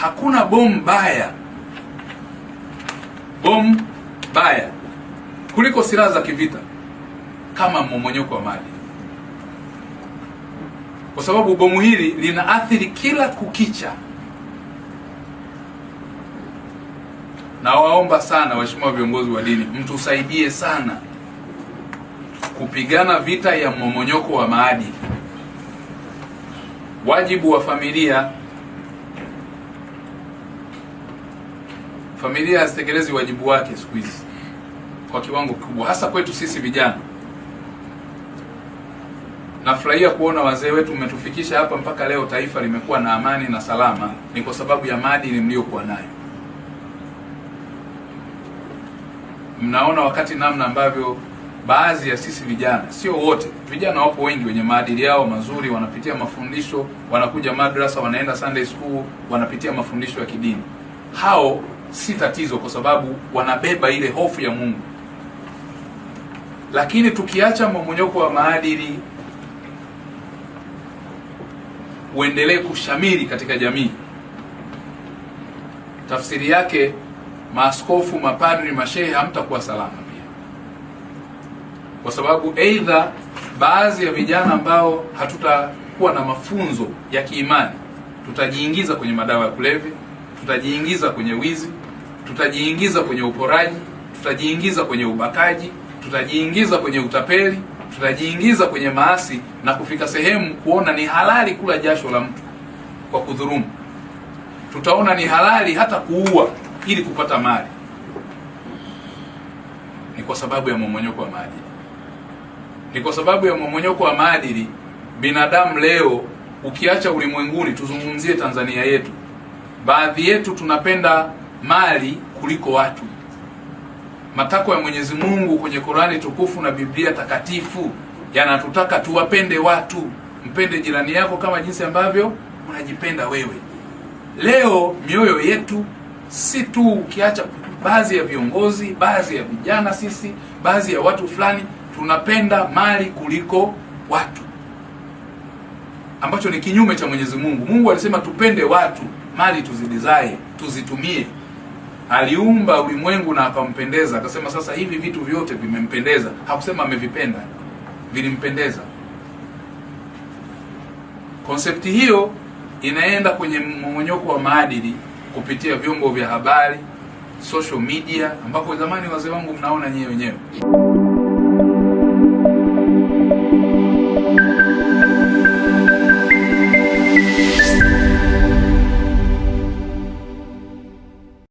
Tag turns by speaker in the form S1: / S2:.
S1: Hakuna bomu baya kuliko silaha za kivita kama mmomonyoko wa maadili, kwa sababu bomu hili linaathiri kila kukicha. Na waomba sana waheshimiwa viongozi wa dini, mtusaidie sana kupigana vita ya mmomonyoko wa maadili. Wajibu wa familia hazitekelezi wajibu wake siku hizi kwa kiwango kikubwa, hasa kwetu sisi vijana. Nafurahia kuona wazee wetu mmetufikisha hapa mpaka leo taifa limekuwa na amani na salama, ni kwa sababu ya maadili mliokuwa nayo. Mnaona wakati namna ambavyo baadhi ya sisi vijana, sio wote, vijana wapo wengi wenye maadili yao mazuri, wanapitia mafundisho, wanakuja madrasa, wanaenda Sunday school, wanapitia mafundisho ya kidini. Hao si tatizo kwa sababu wanabeba ile hofu ya Mungu. Lakini tukiacha mmomonyoko wa maadili uendelee kushamiri katika jamii, tafsiri yake maaskofu, mapadri, mashehe hamtakuwa salama pia, kwa sababu aidha baadhi ya vijana ambao hatutakuwa na mafunzo ya kiimani tutajiingiza kwenye madawa ya kulevya, tutajiingiza kwenye wizi, tutajiingiza kwenye uporaji, tutajiingiza kwenye ubakaji, tutajiingiza kwenye utapeli, tutajiingiza kwenye maasi na kufika sehemu kuona ni halali kula jasho la mtu kwa kudhulumu. Tutaona ni halali hata kuua ili kupata mali. Ni kwa sababu ya mmomonyoko wa maadili. Ni kwa sababu ya mmomonyoko wa maadili binadamu leo, ukiacha ulimwenguni, tuzungumzie Tanzania yetu, baadhi yetu tunapenda mali kuliko watu. Matakwa ya Mwenyezi Mungu kwenye Qur'ani tukufu na Biblia takatifu yanatutaka tuwapende watu. Mpende jirani yako kama jinsi ambavyo unajipenda wewe. Leo mioyo yetu, si tu ukiacha baadhi ya viongozi, baadhi ya vijana, sisi baadhi ya watu fulani, tunapenda mali kuliko watu, ambacho ni kinyume cha Mwenyezi Mungu. Mungu alisema tupende watu, mali tuzidizae, tuzitumie. Aliumba ulimwengu na akampendeza, akasema sasa hivi vitu vyote vimempendeza. Hakusema amevipenda, vilimpendeza. Konsepti hiyo inaenda kwenye mmomonyoko wa maadili kupitia vyombo vya habari, social media, ambako zamani wazee wangu mnaona nyewe wenyewe.